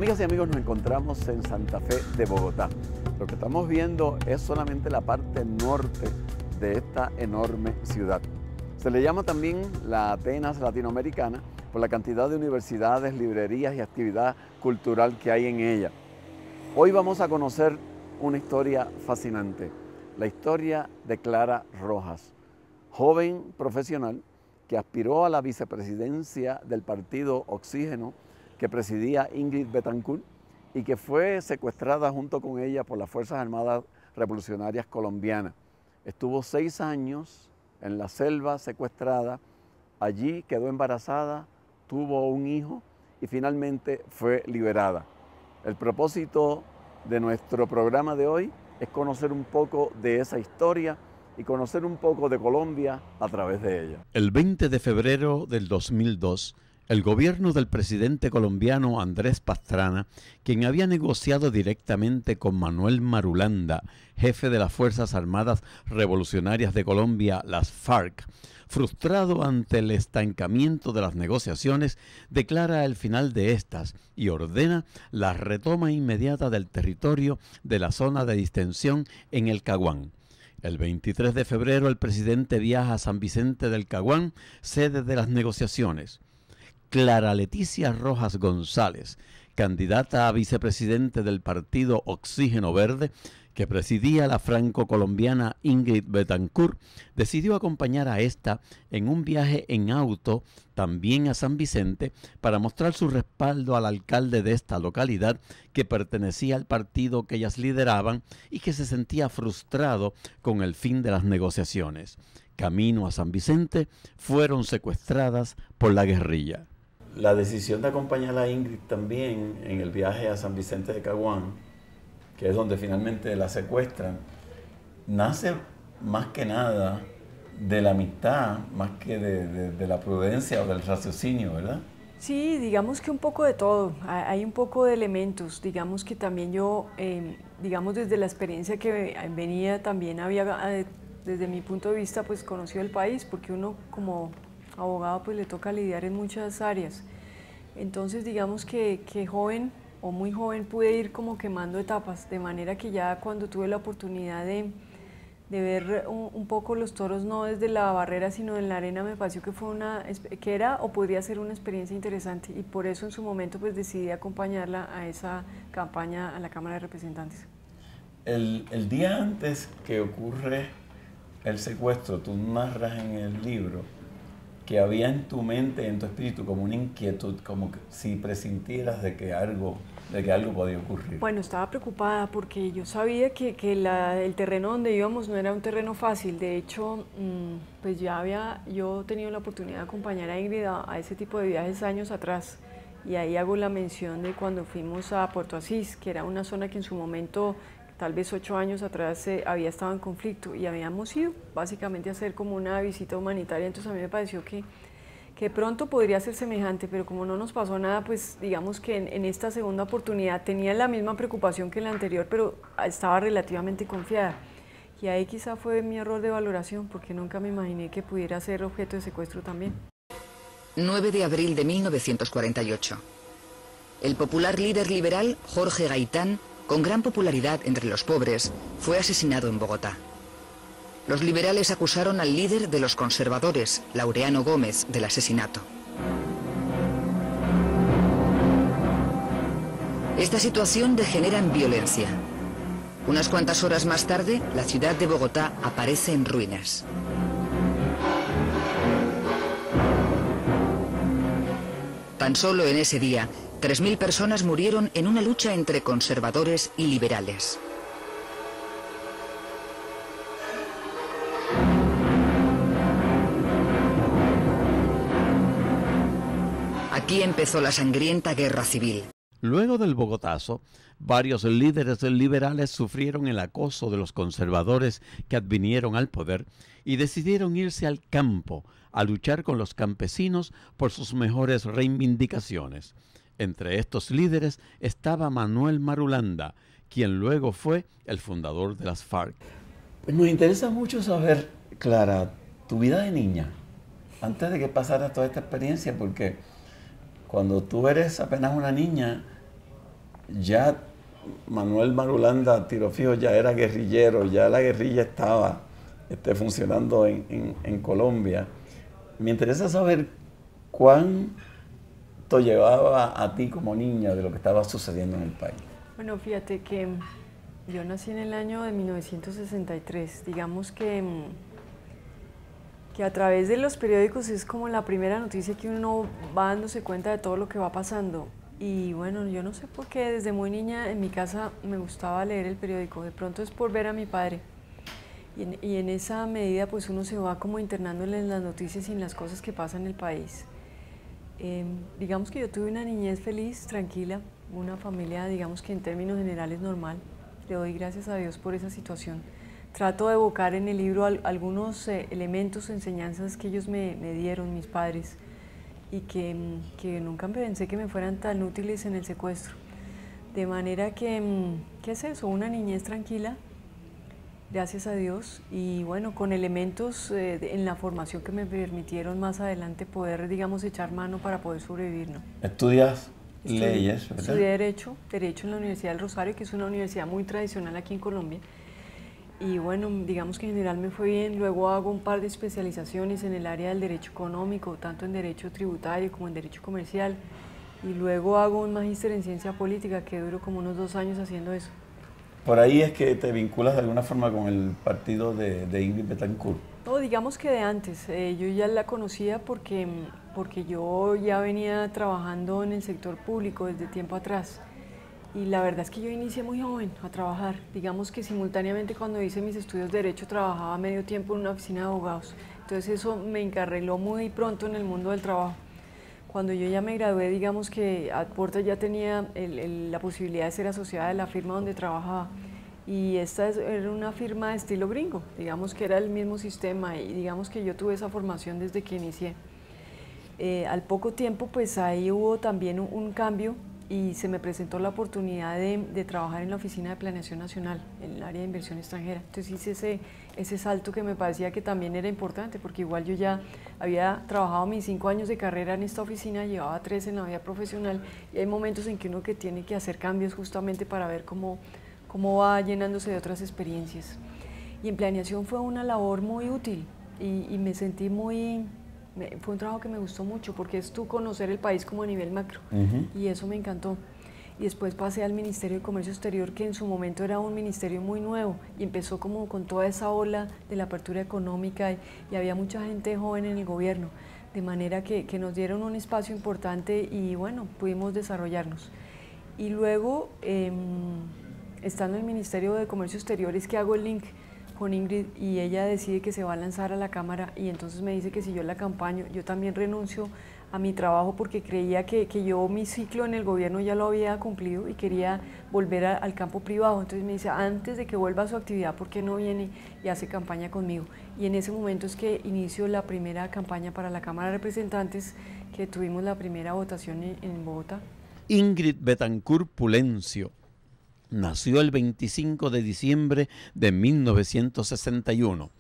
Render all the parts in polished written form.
Amigas y amigos, nos encontramos en Santa Fe de Bogotá. Lo que estamos viendo es solamente la parte norte de esta enorme ciudad. Se le llama también la Atenas latinoamericana por la cantidad de universidades, librerías y actividad cultural que hay en ella. Hoy vamos a conocer una historia fascinante, la historia de Clara Rojas, joven profesional que aspiró a la vicepresidencia del partido Oxígeno que presidía Ingrid Betancourt y que fue secuestrada junto con ella por las Fuerzas Armadas Revolucionarias Colombianas. Estuvo 6 años en la selva secuestrada, allí quedó embarazada, tuvo un hijo y finalmente fue liberada. El propósito de nuestro programa de hoy es conocer un poco de esa historia y conocer un poco de Colombia a través de ella. El 20 de febrero del 2002, el gobierno del presidente colombiano Andrés Pastrana, quien había negociado directamente con Manuel Marulanda, jefe de las Fuerzas Armadas Revolucionarias de Colombia, las FARC, frustrado ante el estancamiento de las negociaciones, declara el final de estas y ordena la retoma inmediata del territorio de la zona de distensión en el Caguán. El 23 de febrero el presidente viaja a San Vicente del Caguán, sede de las negociaciones. Clara Leticia Rojas González, candidata a vicepresidente del partido Oxígeno Verde, que presidía la franco-colombiana Ingrid Betancourt, decidió acompañar a esta en un viaje en auto también a San Vicente para mostrar su respaldo al alcalde de esta localidad que pertenecía al partido que ellas lideraban y que se sentía frustrado con el fin de las negociaciones. Camino a San Vicente, fueron secuestradas por la guerrilla. La decisión de acompañar a Ingrid también en el viaje a San Vicente de Caguán, que es donde finalmente la secuestran, nace más que nada de la amistad, más que de la prudencia o del raciocinio, ¿verdad? Sí, digamos que un poco de todo, hay un poco de elementos, digamos que también yo, digamos desde la experiencia que venía, también había, desde mi punto de vista, pues conocido el país, porque uno como abogado pues le toca lidiar en muchas áreas. Entonces digamos que joven o muy joven pude ir como quemando etapas, de manera que ya cuando tuve la oportunidad de ver un poco los toros no desde la barrera sino en la arena, me pareció que era o podría ser una experiencia interesante, y por eso en su momento pues decidí acompañarla a esa campaña a la Cámara de Representantes. El día antes que ocurre el secuestro, tú narras en el libro que había en tu mente, en tu espíritu, como una inquietud, como que si presintieras de que algo podía ocurrir. Bueno, estaba preocupada porque yo sabía que el terreno donde íbamos no era un terreno fácil. De hecho, pues ya había yo tenido la oportunidad de acompañar a Ingrid a ese tipo de viajes años atrás. Y ahí hago la mención de cuando fuimos a Puerto Asís, que era una zona que en su momento, tal vez 8 años atrás, había estado en conflicto, y habíamos ido básicamente a hacer como una visita humanitaria. Entonces a mí me pareció que pronto podría ser semejante, pero como no nos pasó nada, pues digamos que en esta segunda oportunidad tenía la misma preocupación que en la anterior, pero estaba relativamente confiada. Y ahí quizá fue mi error de valoración, porque nunca me imaginé que pudiera ser objeto de secuestro también. 9 de abril de 1948. El popular líder liberal Jorge Gaitán, con gran popularidad entre los pobres, fue asesinado en Bogotá. Los liberales acusaron al líder de los conservadores, Laureano Gómez, del asesinato. Esta situación degenera en violencia. Unas cuantas horas más tarde, la ciudad de Bogotá aparece en ruinas. Tan solo en ese día, 3.000 personas murieron en una lucha entre conservadores y liberales. Aquí empezó la sangrienta guerra civil. Luego del Bogotazo, varios líderes liberales sufrieron el acoso de los conservadores que advinieron al poder y decidieron irse al campo a luchar con los campesinos por sus mejores reivindicaciones. Entre estos líderes estaba Manuel Marulanda, quien luego fue el fundador de las FARC. Pues nos interesa mucho saber, Clara, tu vida de niña, antes de que pasara toda esta experiencia, porque cuando tú eres apenas una niña, ya Manuel Marulanda, tiro fijo, ya era guerrillero, ya la guerrilla estaba funcionando en Colombia. Me interesa saber cuánto llevaba a ti como niña de lo que estaba sucediendo en el país. Bueno, fíjate que yo nací en el año de 1963. Digamos que a través de los periódicos es como la primera noticia que uno va dándose cuenta de todo lo que va pasando. Y bueno, yo no sé por qué desde muy niña en mi casa me gustaba leer el periódico. De pronto es por ver a mi padre. Y en esa medida pues uno se va como internándole en las noticias y en las cosas que pasan en el país. Digamos que yo tuve una niñez feliz, tranquila, una familia digamos que en términos generales normal. Le doy gracias a Dios por esa situación. Trato de evocar en el libro algunos elementos, enseñanzas que ellos me dieron, mis padres, y que nunca pensé que me fueran tan útiles en el secuestro. De manera que, ¿qué es eso? Una niñez tranquila, gracias a Dios, y bueno, con elementos en la formación que me permitieron más adelante poder, digamos, echar mano para poder sobrevivir, ¿no? ¿Estudias leyes, verdad? Estudié Derecho en la Universidad del Rosario, que es una universidad muy tradicional aquí en Colombia. Y bueno, digamos que en general me fue bien. Luego hago un par de especializaciones en el área del derecho económico, tanto en derecho tributario como en derecho comercial. Y luego hago un magíster en ciencia política, que duró como unos 2 años haciendo eso. ¿Por ahí es que te vinculas de alguna forma con el partido de Ingrid Betancourt? No, digamos que de antes. Yo ya la conocía porque yo ya venía trabajando en el sector público desde tiempo atrás. Y la verdad es que yo inicié muy joven a trabajar. Digamos que simultáneamente cuando hice mis estudios de Derecho trabajaba medio tiempo en una oficina de abogados. Entonces eso me encarriló muy pronto en el mundo del trabajo. Cuando yo ya me gradué, digamos que a puerta ya tenía la posibilidad de ser asociada de la firma donde trabajaba. Y esta era una firma de estilo gringo, digamos que era el mismo sistema y digamos que yo tuve esa formación desde que inicié. Al poco tiempo pues ahí hubo también un cambio y se me presentó la oportunidad de trabajar en la Oficina de Planeación Nacional, en el área de inversión extranjera. Entonces hice ese salto que me parecía que también era importante, porque igual yo ya había trabajado mis 5 años de carrera en esta oficina, llevaba 3 en la vida profesional, y hay momentos en que uno que tiene que hacer cambios justamente para ver cómo va llenándose de otras experiencias. Y en planeación fue una labor muy útil, y me sentí fue un trabajo que me gustó mucho porque es tú conocer el país como a nivel macro, y eso me encantó. Y después pasé al Ministerio de Comercio Exterior, que en su momento era un ministerio muy nuevo y empezó como con toda esa ola de la apertura económica y había mucha gente joven en el gobierno, de manera que nos dieron un espacio importante y bueno, pudimos desarrollarnos. Y luego, estando en el Ministerio de Comercio Exterior, es que hago el link con Ingrid y ella decide que se va a lanzar a la Cámara y entonces me dice que si yo la acompaño, yo también renuncio a mi trabajo porque creía que yo mi ciclo en el gobierno ya lo había cumplido y quería volver al campo privado. Entonces me dice, antes de que vuelva a su actividad, ¿por qué no viene y hace campaña conmigo? Y en ese momento es que inicio la primera campaña para la Cámara de Representantes, que tuvimos la primera votación en Bogotá. Ingrid Betancourt Pulencio nació el 25 de diciembre de 1961.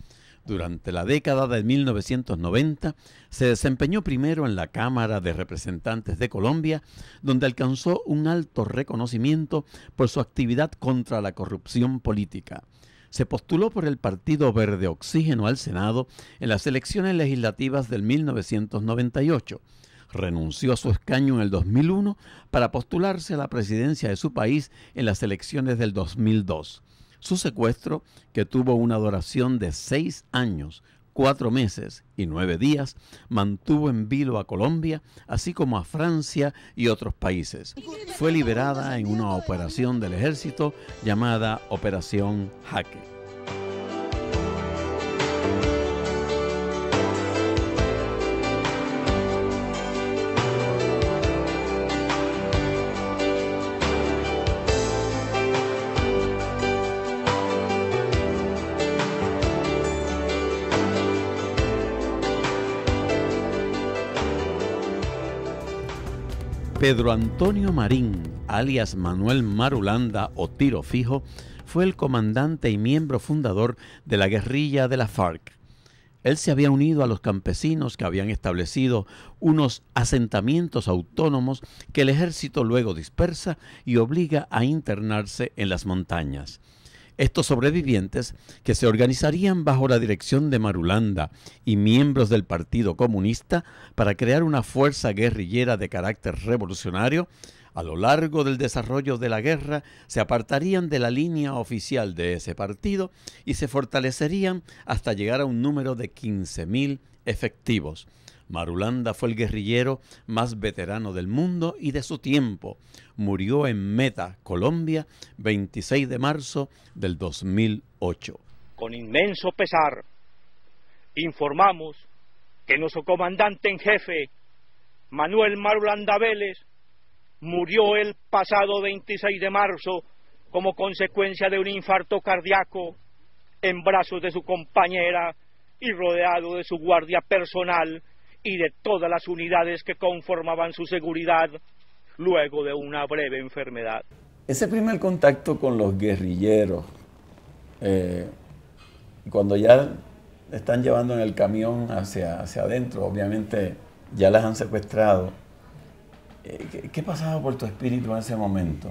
Durante la década de 1990 se desempeñó primero en la Cámara de Representantes de Colombia, donde alcanzó un alto reconocimiento por su actividad contra la corrupción política. Se postuló por el Partido Verde Oxígeno al Senado en las elecciones legislativas del 1998. Renunció a su escaño en el 2001 para postularse a la presidencia de su país en las elecciones del 2002. Su secuestro, que tuvo una duración de 6 años, 4 meses y 9 días, mantuvo en vilo a Colombia, así como a Francia y otros países. Fue liberada en una operación del ejército llamada Operación Jaque. Pedro Antonio Marín, alias Manuel Marulanda o Tiro Fijo, fue el comandante y miembro fundador de la guerrilla de la FARC. Él se había unido a los campesinos que habían establecido unos asentamientos autónomos que el ejército luego dispersa y obliga a internarse en las montañas. Estos sobrevivientes, que se organizarían bajo la dirección de Marulanda y miembros del Partido Comunista para crear una fuerza guerrillera de carácter revolucionario, a lo largo del desarrollo de la guerra se apartarían de la línea oficial de ese partido y se fortalecerían hasta llegar a un número de 15.000 efectivos. Marulanda fue el guerrillero más veterano del mundo y de su tiempo. Murió en Meta, Colombia, 26 de marzo del 2008. Con inmenso pesar, informamos que nuestro comandante en jefe, Manuel Marulanda Vélez, murió el pasado 26 de marzo como consecuencia de un infarto cardíaco en brazos de su compañera y rodeado de su guardia personal y de todas las unidades que conformaban su seguridad luego de una breve enfermedad. Ese primer contacto con los guerrilleros, cuando ya están llevando en el camión hacia adentro, obviamente ya las han secuestrado. ¿Qué pasaba por tu espíritu en ese momento?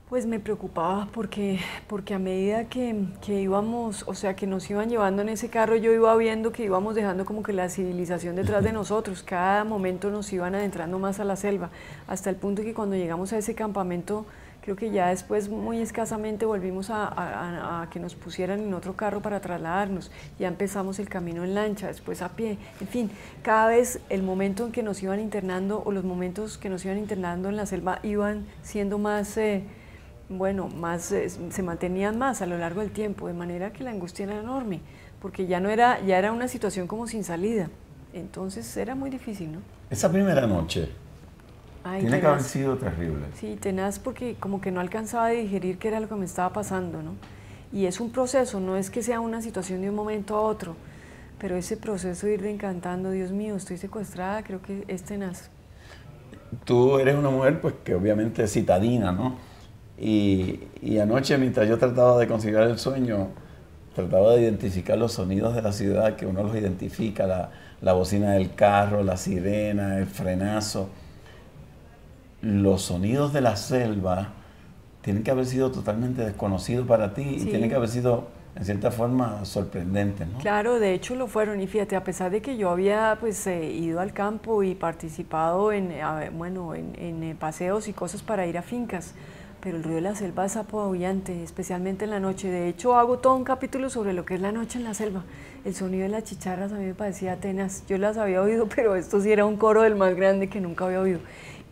Pues me preocupaba porque a medida que íbamos, o sea, que nos iban llevando en ese carro, yo iba viendo que íbamos dejando como que la civilización detrás de nosotros. Cada momento nos iban adentrando más a la selva, hasta el punto que cuando llegamos a ese campamento, creo que ya después muy escasamente volvimos a que nos pusieran en otro carro para trasladarnos. Ya empezamos el camino en lancha, después a pie. En fin, cada vez el momento en que nos iban internando o los momentos que nos iban internando en la selva iban siendo más, se mantenían más a lo largo del tiempo, de manera que la angustia era enorme, porque ya era una situación como sin salida. Entonces era muy difícil, ¿no? Esa primera noche, tiene que haber sido terrible. Sí, tenaz, porque como que no alcanzaba a digerir qué era lo que me estaba pasando, ¿no? Y es un proceso, no es que sea una situación de un momento a otro, pero ese proceso de ir reencantando, Dios mío, estoy secuestrada, creo que es tenaz. Tú eres una mujer, pues, que obviamente es citadina, ¿no? Y anoche, mientras yo trataba de conciliar el sueño, trataba de identificar los sonidos de la ciudad, que uno los identifica, la bocina del carro, la sirena, el frenazo. Los sonidos de la selva tienen que haber sido totalmente desconocidos para ti, sí, y tienen que haber sido, en cierta forma, sorprendentes, ¿no? Claro, de hecho lo fueron, y fíjate, a pesar de que yo había ido al campo y participado en paseos y cosas para ir a fincas, pero el ruido de la selva es apabullante, especialmente en la noche. De hecho, hago todo un capítulo sobre lo que es la noche en la selva. El sonido de las chicharras a mí me parecía tenaz. Yo las había oído, pero esto sí era un coro del más grande que nunca había oído.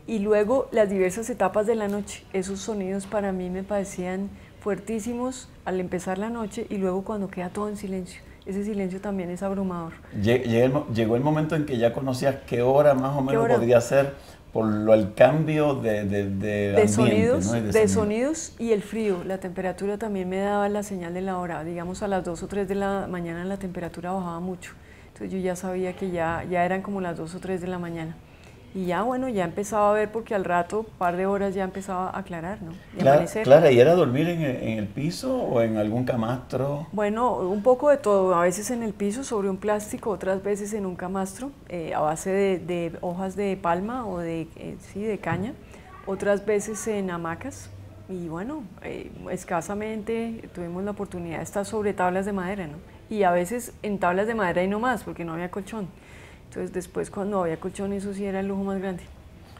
Y luego las diversas etapas de la noche, esos sonidos para mí me parecían fuertísimos al empezar la noche y luego cuando queda todo en silencio. Ese silencio también es abrumador. Llegó el momento en que ya conocías qué hora más o menos podría ser por el cambio de sonidos, ¿no? de sonidos y el frío. La temperatura también me daba la señal de la hora. Digamos a las 2 o 3 de la mañana la temperatura bajaba mucho. Entonces yo ya sabía que ya eran como las 2 o 3 de la mañana. Y ya, bueno, ya empezaba a ver, porque al rato, un par de horas ya empezaba a aclarar, ¿no? Claro, ¿y era dormir en el piso o en algún camastro? Bueno, un poco de todo, a veces en el piso sobre un plástico, otras veces en un camastro, a base de hojas de palma o de caña, otras veces en hamacas, y bueno, escasamente tuvimos la oportunidad de estar sobre tablas de madera, ¿no? Y a veces en tablas de madera y no más, porque no había colchón. Entonces después cuando había colchón, eso sí era el lujo más grande.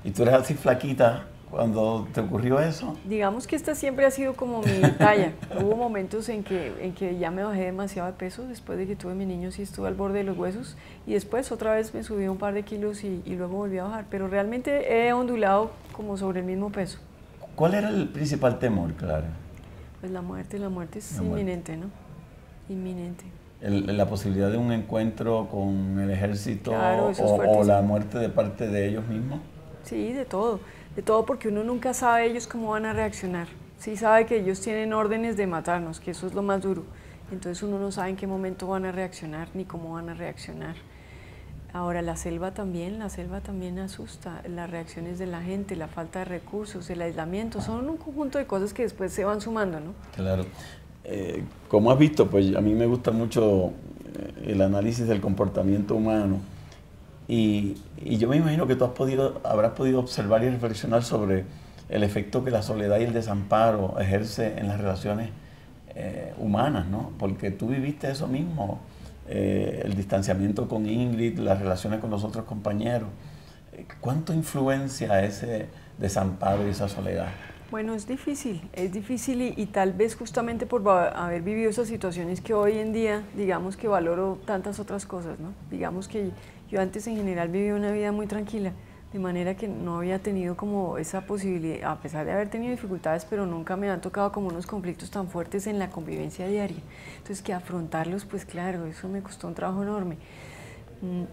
¿Y tú eres así flaquita cuando te ocurrió eso? Digamos que esta siempre ha sido como mi talla. Hubo momentos en que ya me bajé demasiado de peso, después de que tuve mi niño sí estuve al borde de los huesos, y después otra vez me subí un par de kilos y luego volví a bajar, pero realmente he ondulado como sobre el mismo peso. ¿Cuál era el principal temor, Clara? Pues la muerte es inminente, ¿no? Inminente. La posibilidad de un encuentro con el ejército, claro, o la muerte de parte de ellos mismos. Sí, de todo porque uno nunca sabe ellos cómo van a reaccionar. Sí sabe que ellos tienen órdenes de matarnos, que eso es lo más duro. Entonces uno no sabe en qué momento van a reaccionar ni cómo van a reaccionar. Ahora la selva también asusta, las reacciones de la gente, la falta de recursos, el aislamiento, son un conjunto de cosas que después se van sumando, ¿no? Claro. Como has visto, pues a mí me gusta mucho el análisis del comportamiento humano. Y yo me imagino que tú habrás podido observar y reflexionar sobre el efecto que la soledad y el desamparo ejerce en las relaciones humanas, ¿no? Porque tú viviste eso mismo, el distanciamiento con Ingrid, las relaciones con los otros compañeros. ¿Cuánto influencia ese desamparo y esa soledad? Bueno, es difícil y tal vez justamente por haber vivido esas situaciones que hoy en día, digamos que valoro tantas otras cosas, ¿no? Digamos que yo antes en general vivía una vida muy tranquila, de manera que no había tenido como esa posibilidad, a pesar de haber tenido dificultades, pero nunca me han tocado como unos conflictos tan fuertes en la convivencia diaria. Entonces que afrontarlos, pues claro, eso me costó un trabajo enorme.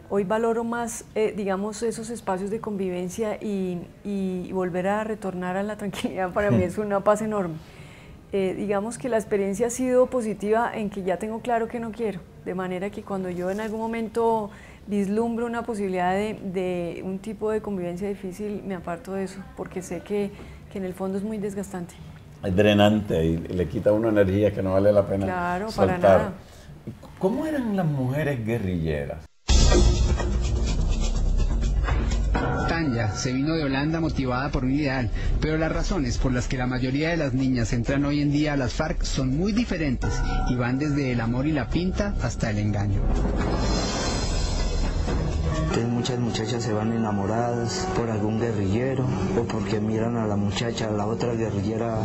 Hoy valoro más, digamos, esos espacios de convivencia y volver a retornar a la tranquilidad para mí es una paz enorme. Digamos que la experiencia ha sido positiva en que ya tengo claro que no quiero, de manera que cuando yo en algún momento vislumbro una posibilidad de un tipo de convivencia difícil, me aparto de eso, porque sé que en el fondo es muy desgastante. Es drenante y le quita a uno energía que no vale la pena Claro, soltar. para nada. ¿Cómo eran las mujeres guerrilleras? Tanya se vino de Holanda motivada por un ideal, pero las razones por las que la mayoría de las niñas entran hoy en día a las FARC son muy diferentes y van desde el amor y la pinta hasta el engaño. Muchas muchachas se van enamoradas por algún guerrillero o porque miran a la muchacha, a la otra guerrillera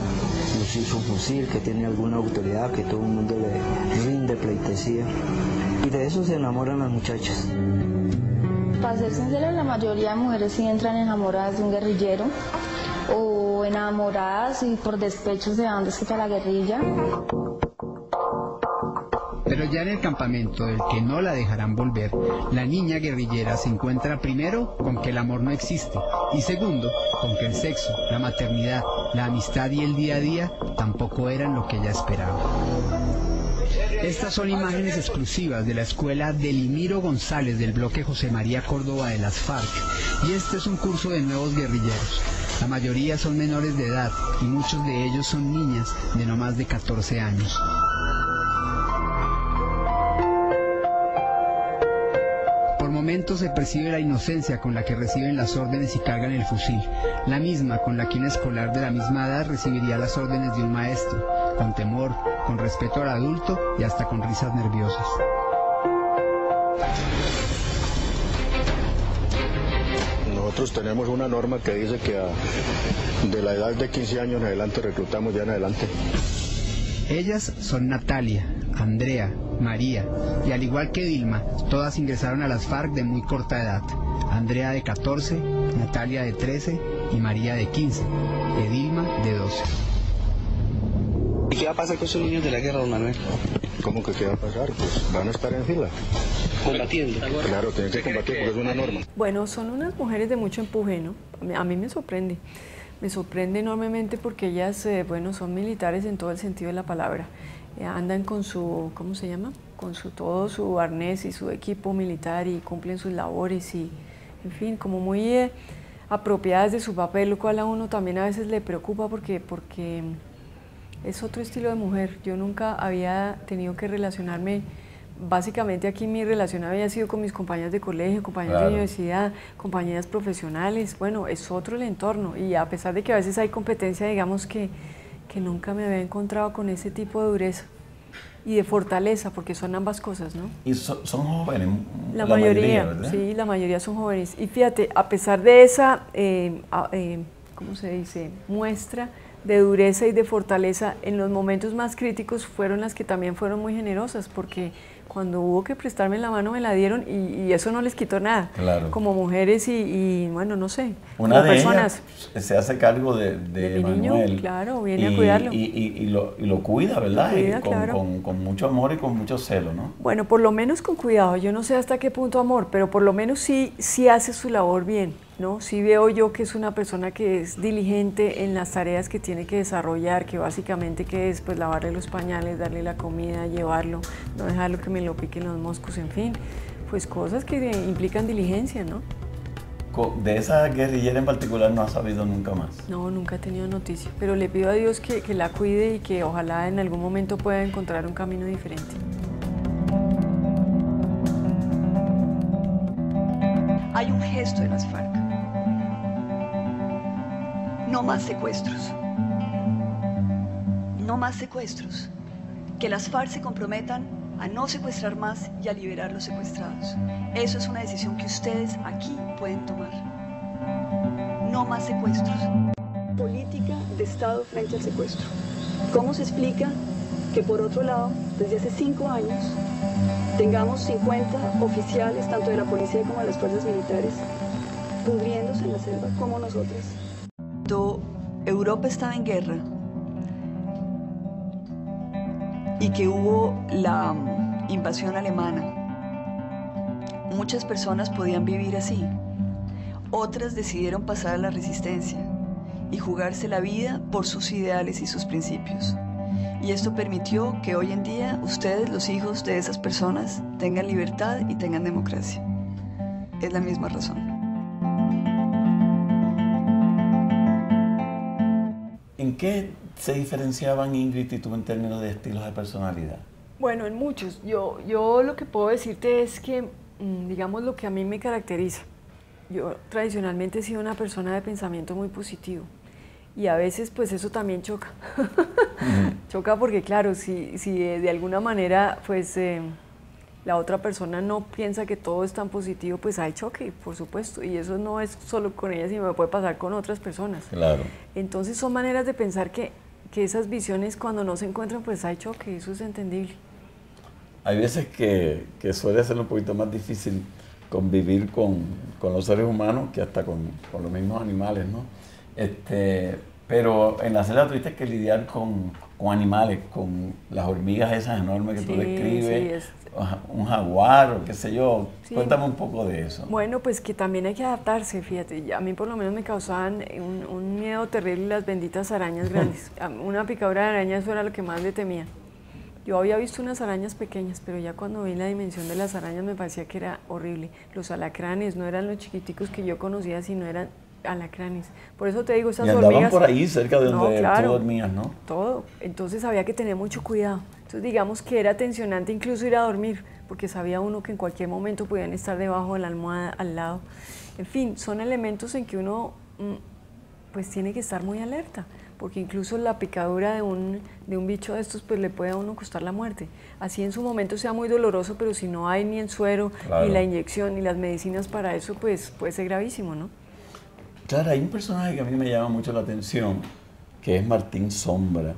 lucir su fusil, que tiene alguna autoridad, que todo el mundo le rinde pleitesía, y de eso se enamoran las muchachas. Para ser sincera, la mayoría de mujeres sí entran enamoradas de un guerrillero o enamoradas y por despecho se van a la guerrilla. Pero ya en el campamento del que no la dejarán volver, la niña guerrillera se encuentra primero con que el amor no existe y segundo con que el sexo, la maternidad, la amistad y el día a día tampoco eran lo que ella esperaba. Estas son imágenes exclusivas de la escuela Delimiro González del bloque José María Córdoba de las FARC, y este es un curso de nuevos guerrilleros. La mayoría son menores de edad y muchos de ellos son niñas de no más de 14 años. Por momentos se percibe la inocencia con la que reciben las órdenes y cargan el fusil, la misma con la que un escolar de la misma edad recibiría las órdenes de un maestro, con temor, con respeto al adulto y hasta con risas nerviosas. Nosotros tenemos una norma que dice que de la edad de 15 años en adelante reclutamos ya en adelante. Ellas son Natalia, Andrea, María, y al igual que Dilma, todas ingresaron a las FARC de muy corta edad. Andrea de 14, Natalia de 13 y María de 15, Edilma de 12. ¿Y qué va a pasar con esos niños de la guerra, don Manuel? ¿Cómo que qué va a pasar? Pues van a estar en fila. Combatiendo. Claro, tienen que combatir porque es una norma. Bueno, son unas mujeres de mucho empuje, ¿no? A mí me sorprende. Me sorprende enormemente porque ellas, bueno, son militares en todo el sentido de la palabra. Andan con su, ¿cómo se llama? Con todo su arnés y su equipo militar y cumplen sus labores y, en fin, como muy apropiadas de su papel, lo cual a uno también a veces le preocupa porque es otro estilo de mujer. Yo nunca había tenido que relacionarme, básicamente aquí mi relación había sido con mis compañeras de colegio, compañeras de universidad, compañeras profesionales. Bueno, es otro el entorno y a pesar de que a veces hay competencia, digamos que nunca me había encontrado con ese tipo de dureza y de fortaleza, porque son ambas cosas, ¿no? Y son jóvenes, la mayoría, ¿verdad? Sí, la mayoría son jóvenes. Y fíjate, a pesar de esa, ¿cómo se dice?, muestra de dureza y de fortaleza, en los momentos más críticos fueron las que también fueron muy generosas, porque cuando hubo que prestarme la mano me la dieron y eso no les quitó nada. Claro. Como mujeres y bueno, no sé, una como de personas. Ellas se hace cargo de mi Manuel. Niño, claro, viene a cuidarlo. Y lo cuida, ¿verdad? Lo cuida, con, claro. con mucho amor y con mucho celo, ¿no? Bueno, por lo menos con cuidado. Yo no sé hasta qué punto amor, pero por lo menos sí hace su labor bien, ¿no? Sí veo yo que es una persona que es diligente en las tareas que tiene que desarrollar, que básicamente que es pues lavarle los pañales, darle la comida, llevarlo, no dejarlo que me lo piquen los moscos, en fin, pues cosas que implican diligencia, ¿no? De esa guerrillera en particular no has sabido nunca más. No, nunca he tenido noticia, pero le pido a Dios que la cuide y que ojalá en algún momento pueda encontrar un camino diferente. manifiesto de las FARC. No más secuestros. No más secuestros. Que las FARC se comprometan a no secuestrar más y a liberar los secuestrados. Eso es una decisión que ustedes aquí pueden tomar. No más secuestros. Política de Estado frente al secuestro. ¿Cómo se explica que por otro lado, desde hace 5 años, tengamos 50 oficiales, tanto de la policía como de las fuerzas militares, pudriéndose en la selva como nosotros? Cuando Europa estaba en guerra y que hubo la invasión alemana, muchas personas podían vivir así. Otras decidieron pasar a la resistencia y jugarse la vida por sus ideales y sus principios. Y esto permitió que hoy en día ustedes, los hijos de esas personas, tengan libertad y tengan democracia. Es la misma razón. ¿En qué se diferenciaban Ingrid y tú en términos de estilos de personalidad? Bueno, en muchos. Yo lo que puedo decirte es que, digamos, lo que a mí me caracteriza. Yo tradicionalmente he sido una persona de pensamiento muy positivo y a veces pues eso también choca. Choca porque claro, si de alguna manera pues la otra persona no piensa que todo es tan positivo, pues hay choque, por supuesto, y eso no es solo con ella, sino me puede pasar con otras personas. Claro. Entonces son maneras de pensar que esas visiones cuando no se encuentran pues hay choque, eso es entendible. Hay veces que suele ser un poquito más difícil convivir con los seres humanos que hasta con los mismos animales, ¿no? Pero en la selva tuviste que lidiar con animales, con las hormigas esas enormes que tú describes, un jaguar o qué sé yo. Sí. Cuéntame un poco de eso. Bueno, pues que también hay que adaptarse, fíjate. A mí por lo menos me causaban un miedo terrible las benditas arañas grandes. Una picadura de araña, eso era lo que más le temía. Yo había visto unas arañas pequeñas, pero ya cuando vi la dimensión de las arañas me parecía que era horrible. Los alacranes no eran los chiquiticos que yo conocía, sino eran alacranes. Por eso te digo, esas hormigas... Y andaban por ahí cerca de donde tú dormías, ¿no? Todo. Entonces había que tener mucho cuidado. Entonces digamos que era tensionante incluso ir a dormir, porque sabía uno que en cualquier momento podían estar debajo de la almohada, al lado. En fin, son elementos en que uno pues tiene que estar muy alerta, porque incluso la picadura de un bicho de estos pues le puede a uno costar la muerte. Así en su momento sea muy doloroso, pero si no hay ni el suero, claro, ni la inyección, ni las medicinas para eso, pues puede ser gravísimo, ¿no? Claro, hay un personaje que a mí me llama mucho la atención, que es Martín Sombra.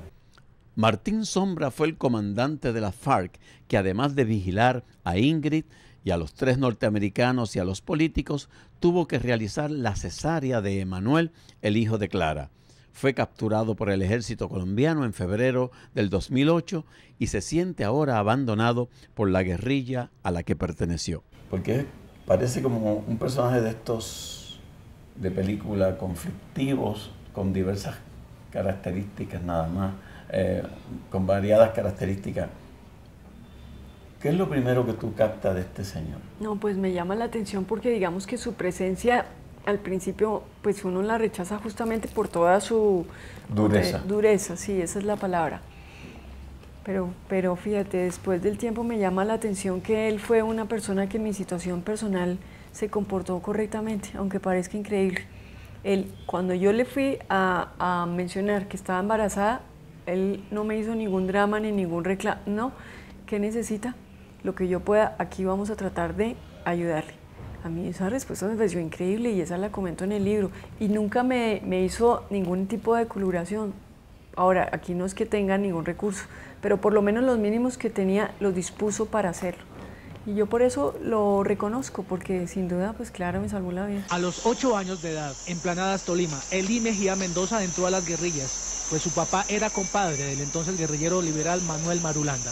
Martín Sombra fue el comandante de la FARC, que además de vigilar a Ingrid y a los 3 norteamericanos y a los políticos, tuvo que realizar la cesárea de Emanuel, el hijo de Clara. Fue capturado por el ejército colombiano en febrero del 2008 y se siente ahora abandonado por la guerrilla a la que perteneció. Porque parece como un personaje de estos de película conflictivos, con diversas características nada más, con variadas características. ¿Qué es lo primero que tú captas de este señor? No, pues me llama la atención porque digamos que su presencia al principio pues uno la rechaza justamente por toda su dureza. Dureza, sí, esa es la palabra. Pero fíjate, después del tiempo me llama la atención que él fue una persona que en mi situación personal se comportó correctamente, aunque parezca increíble. Él, cuando yo le fui a mencionar que estaba embarazada, él no me hizo ningún drama ni ningún reclamo. No, ¿qué necesita? Lo que yo pueda, aquí vamos a tratar de ayudarle. A mí esa respuesta me pareció increíble y esa la comento en el libro. Y nunca me hizo ningún tipo de coloración. Ahora, aquí no es que tenga ningún recurso, pero por lo menos los mínimos que tenía los dispuso para hacerlo. Y yo por eso lo reconozco, porque sin duda, pues claro, me salvó la vida. A los 8 años de edad, en Planadas, Tolima, Elí Mejía Mendoza entró a las guerrillas, pues su papá era compadre del entonces guerrillero liberal Manuel Marulanda.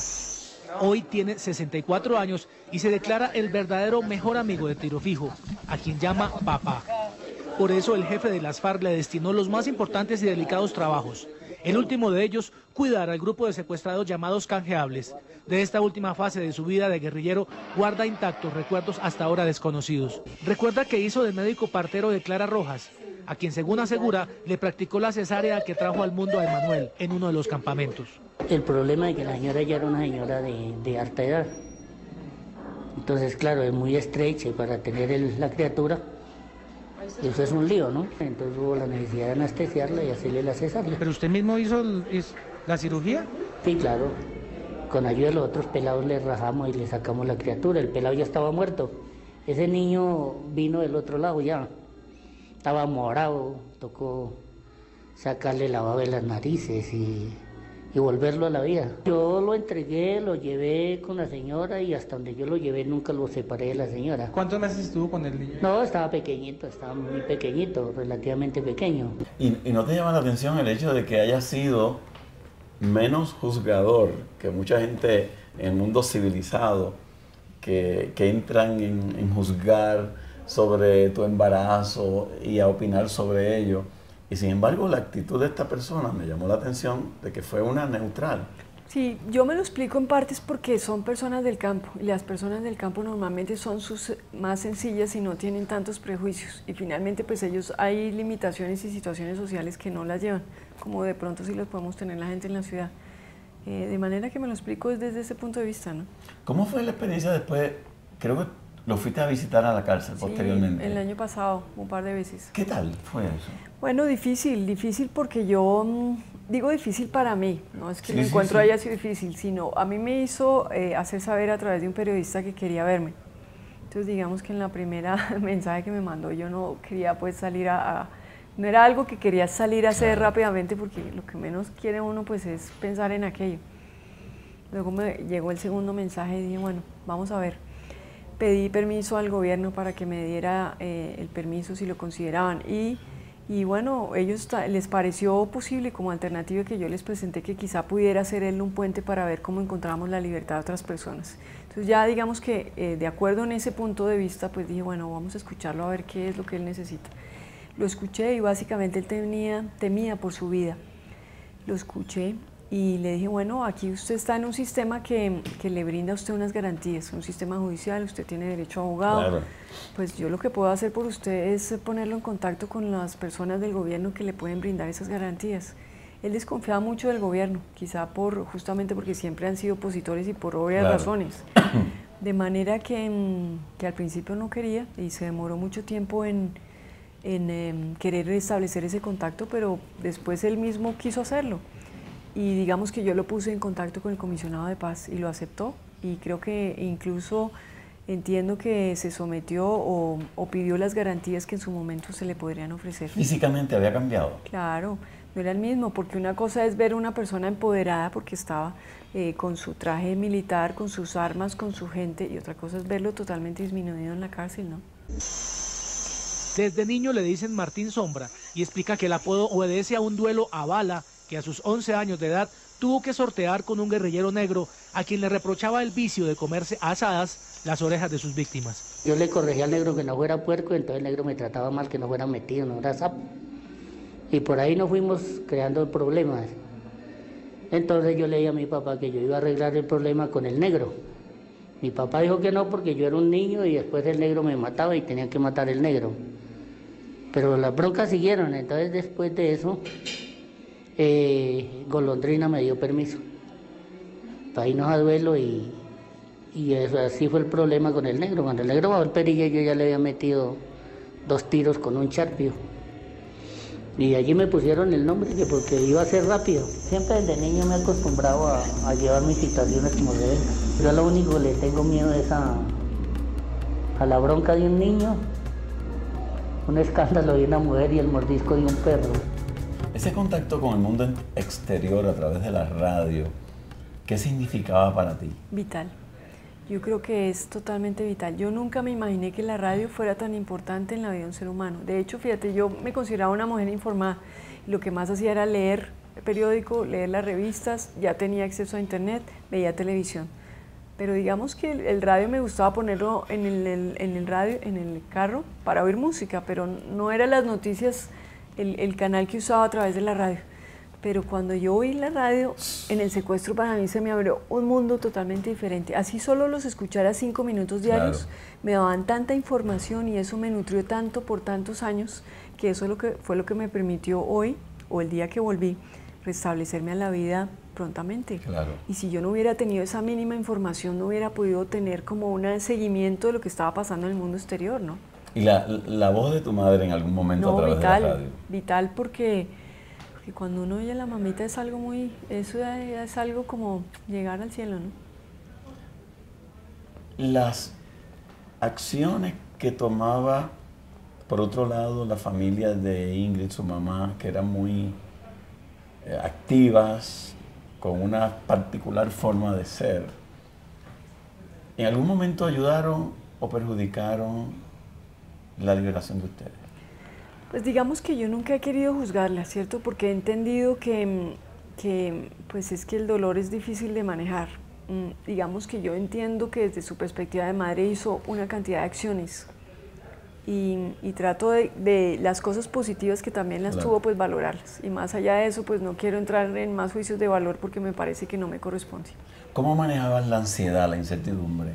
Hoy tiene 64 años y se declara el verdadero mejor amigo de Tiro Fijo, a quien llama papá. Por eso el jefe de las FARC le destinó los más importantes y delicados trabajos. El último de ellos, cuidar al grupo de secuestrados llamados canjeables. De esta última fase de su vida de guerrillero, guarda intactos recuerdos hasta ahora desconocidos. Recuerda que hizo de médico partero de Clara Rojas, a quien según asegura le practicó la cesárea que trajo al mundo a Emanuel en uno de los campamentos. El problema es que la señora ya era una señora de alta edad. Entonces, claro, es muy estrecha y para tener la criatura Y eso es un lío, ¿no? Entonces hubo la necesidad de anestesiarla y hacerle la cesárea. ¿Pero usted mismo hizo la cirugía? Sí, claro. Con ayuda de los otros pelados le rajamos y le sacamos la criatura. El pelado ya estaba muerto. Ese niño vino del otro lado ya. Estaba morado, tocó sacarle la baba de las narices y volverlo a la vida. Yo lo entregué, lo llevé con la señora y hasta donde yo lo llevé nunca lo separé de la señora. ¿Cuántos meses estuvo con el niño? No, estaba pequeñito, estaba muy pequeñito, relativamente pequeño. ¿Y no te llama la atención el hecho de que haya sido menos juzgador que mucha gente en el mundo civilizado que entran en juzgar sobre tu embarazo y a opinar sobre ello? Y sin embargo, la actitud de esta persona me llamó la atención de que fue una neutral. Sí, yo me lo explico en partes porque son personas del campo y las personas del campo normalmente son más sencillas y no tienen tantos prejuicios y finalmente pues ellos hay limitaciones y situaciones sociales que no las llevan, como de pronto sí los podemos tener la gente en la ciudad. De manera que me lo explico desde ese punto de vista, ¿no? ¿Cómo fue la experiencia después? Creo que lo fuiste a visitar a la cárcel posteriormente. El año pasado, un par de veces. ¿Qué tal fue eso? Bueno, difícil porque yo digo difícil para mí, no es que el encuentro haya sido difícil, sino a mí me hizo hacer saber a través de un periodista que quería verme. Entonces digamos que en la primera mensaje que me mandó yo no quería pues salir no era algo que quería salir a hacer rápidamente porque lo que menos quiere uno pues es pensar en aquello. Luego me llegó el segundo mensaje y dije, bueno, vamos a ver. Pedí permiso al gobierno para que me diera el permiso si lo consideraban y bueno, ellos les pareció posible como alternativa que yo les presenté que quizá pudiera ser él un puente para ver cómo encontramos la libertad de otras personas. Entonces ya digamos que de acuerdo en ese punto de vista, pues dije, bueno, vamos a escucharlo a ver qué es lo que él necesita. Lo escuché y básicamente él temía por su vida. Lo escuché y le dije, bueno, aquí usted está en un sistema que le brinda a usted unas garantías, un sistema judicial, usted tiene derecho a abogado. Claro. Pues yo lo que puedo hacer por usted es ponerlo en contacto con las personas del gobierno que le pueden brindar esas garantías. Él desconfiaba mucho del gobierno, quizá justamente porque siempre han sido opositores y por obvias razones. De manera que al principio no quería y se demoró mucho tiempo en querer establecer ese contacto, pero después él mismo quiso hacerlo. Y digamos que yo lo puse en contacto con el comisionado de paz y lo aceptó y creo que incluso entiendo que se sometió o pidió las garantías que en su momento se le podrían ofrecer. ¿Físicamente había cambiado? Claro, no era el mismo, porque una cosa es ver a una persona empoderada porque estaba con su traje militar, con sus armas, con su gente, y otra cosa es verlo totalmente disminuido en la cárcel, ¿no? Desde niño le dicen Martín Sombra y explica que el apodo obedece a un duelo a bala que a sus 11 años de edad tuvo que sortear con un guerrillero negro a quien le reprochaba el vicio de comerse asadas las orejas de sus víctimas. Yo le corregí al negro que no fuera puerco, entonces el negro me trataba mal, que no fuera metido, no era sapo. Y por ahí nos fuimos creando problemas. Entonces yo le dije a mi papá que yo iba a arreglar el problema con el negro. Mi papá dijo que no porque yo era un niño y después el negro me mataba y tenía que matar el negro. Pero las broncas siguieron, entonces después de eso Golondrina me dio permiso para irnos a duelo y eso, así fue el problema con el negro. Cuando el negro bajó el perilla yo ya le había metido 2 tiros con un charpio y allí me pusieron el nombre que porque iba a ser rápido. Siempre desde niño me he acostumbrado a llevar mis situaciones como deben. Yo lo único que le tengo miedo es a la bronca de un niño, un escándalo de una mujer y el mordisco de un perro. Ese contacto con el mundo exterior a través de la radio, ¿qué significaba para ti? Vital. Yo creo que es totalmente vital. Yo nunca me imaginé que la radio fuera tan importante en la vida de un ser humano. De hecho, fíjate, yo me consideraba una mujer informada. Lo que más hacía era leer el periódico, leer las revistas, ya tenía acceso a internet, veía televisión. Pero digamos que el radio me gustaba ponerlo en el carro para oír música, pero no eran las noticias el canal que usaba a través de la radio. Pero cuando yo oí la radio, en el secuestro para mí se me abrió un mundo totalmente diferente. Así solo los escuchara 5 minutos diarios, claro, me daban tanta información y eso me nutrió tanto por tantos años, que eso fue lo que me permitió hoy, o el día que volví, restablecerme a la vida prontamente. Claro. Y si yo no hubiera tenido esa mínima información, no hubiera podido tener como un seguimiento de lo que estaba pasando en el mundo exterior, ¿no? ¿Y la voz de tu madre en algún momento a través vital, de la radio? Vital porque cuando uno oye a la mamita es algo eso es algo como llegar al cielo, ¿no? Las acciones que tomaba, por otro lado, la familia de Ingrid, su mamá, que eran muy activas, con una particular forma de ser, ¿en algún momento ayudaron o perjudicaron la liberación de ustedes? Pues digamos que yo nunca he querido juzgarla, ¿cierto? Porque he entendido que pues es que el dolor es difícil de manejar. Digamos que yo entiendo que desde su perspectiva de madre hizo una cantidad de acciones y trato de las cosas positivas que también las tuvo, pues valorarlas. Y más allá de eso, pues no quiero entrar en más juicios de valor porque me parece que no me corresponde. ¿Cómo manejabas la ansiedad, la incertidumbre?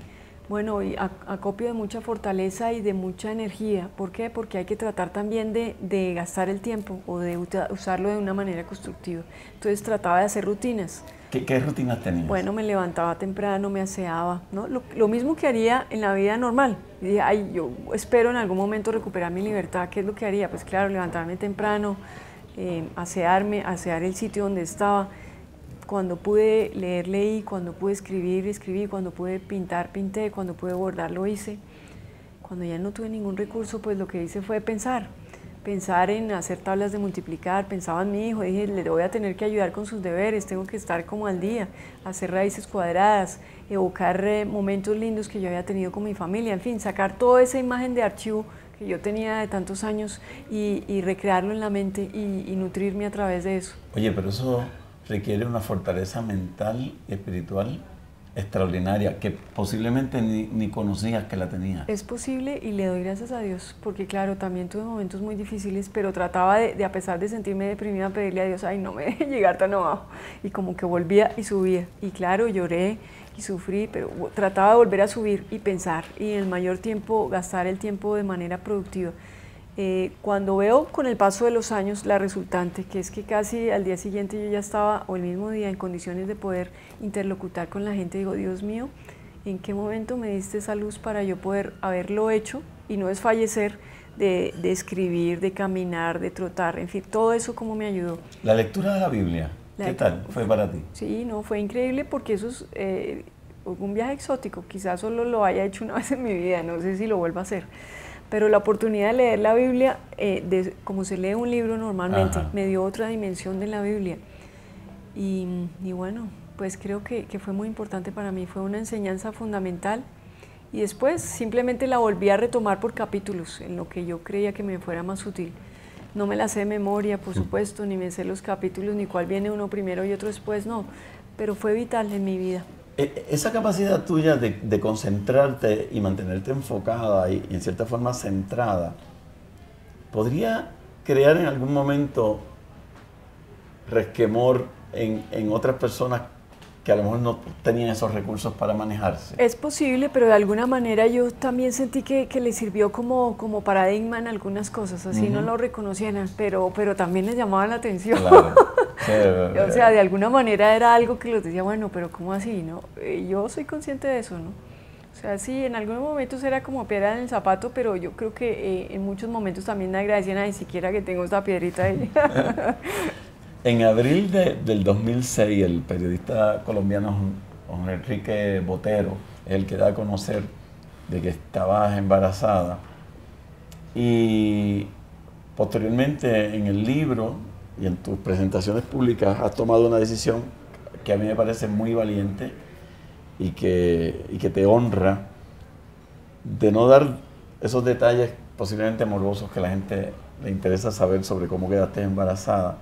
Bueno, y acopio de mucha fortaleza y de mucha energía. ¿Por qué? Porque hay que tratar también de gastar el tiempo o de usarlo de una manera constructiva. Entonces trataba de hacer rutinas. ¿Qué rutinas tenías? Bueno, me levantaba temprano, me aseaba, ¿no? Lo mismo que haría en la vida normal. Y dije, ay, yo espero en algún momento recuperar mi libertad. ¿Qué es lo que haría? Pues claro, levantarme temprano, asearme, asear el sitio donde estaba. Cuando pude leer, leí, cuando pude escribir, escribí, cuando pude pintar, pinté, cuando pude bordar, lo hice. Cuando ya no tuve ningún recurso, pues lo que hice fue pensar en hacer tablas de multiplicar, pensaba en mi hijo, dije, le voy a tener que ayudar con sus deberes, tengo que estar como al día, hacer raíces cuadradas, evocar momentos lindos que yo había tenido con mi familia, en fin, sacar toda esa imagen de archivo que yo tenía de tantos años y recrearlo en la mente y nutrirme a través de eso. Oye, pero eso requiere una fortaleza mental y espiritual extraordinaria, que posiblemente ni conocías que la tenías. Es posible y le doy gracias a Dios, porque claro, también tuve momentos muy difíciles, pero trataba de a pesar de sentirme deprimida, pedirle a Dios, ay, no me deje llegar tan abajo, y como que volvía y subía, y claro, lloré y sufrí, pero trataba de volver a subir y pensar, y en el mayor tiempo, gastar el tiempo de manera productiva. Cuando veo con el paso de los años la resultante, que es que casi al día siguiente yo ya estaba, o el mismo día, en condiciones de poder interlocutar con la gente, digo, Dios mío, ¿en qué momento me diste esa luz para yo poder haberlo hecho y no desfallecer de escribir, de caminar, de trotar, en fin, todo eso cómo me ayudó? La lectura de la Biblia, ¿qué tal fue para ti? Sí, no, fue increíble porque eso es un viaje exótico, quizás solo lo haya hecho una vez en mi vida, no sé si lo vuelva a hacer. Pero la oportunidad de leer la Biblia, como se lee un libro normalmente, me dio otra dimensión de la Biblia. Y bueno, pues creo que fue muy importante para mí, fue una enseñanza fundamental. Y después simplemente la volví a retomar por capítulos, en lo que yo creía que me fuera más útil. No me la sé de memoria, por supuesto, ni me sé los capítulos, ni cuál viene uno primero y otro después, no. Pero fue vital en mi vida. Esa capacidad tuya de concentrarte y mantenerte enfocada y en cierta forma centrada, ¿podría crear en algún momento resquemor en otras personas que a lo mejor no tenían esos recursos para manejarse? Es posible, pero de alguna manera yo también sentí que le sirvió como paradigma en algunas cosas, así no lo reconocieran, pero también les llamaba la atención. Claro. O sea, de alguna manera era algo que los decía, bueno, pero ¿cómo así, no? Yo soy consciente de eso, ¿no? O sea, sí, en algunos momentos era como piedra en el zapato, pero yo creo que en muchos momentos también me agradecían, ni siquiera que tengo esta piedrita ahí. En abril del 2006, el periodista colombiano Juan Enrique Botero, el que da a conocer de que estabas embarazada, y posteriormente en el libro y en tus presentaciones públicas has tomado una decisión que a mí me parece muy valiente y que te honra, de no dar esos detalles posiblemente morbosos que a la gente le interesa saber sobre cómo quedaste embarazada,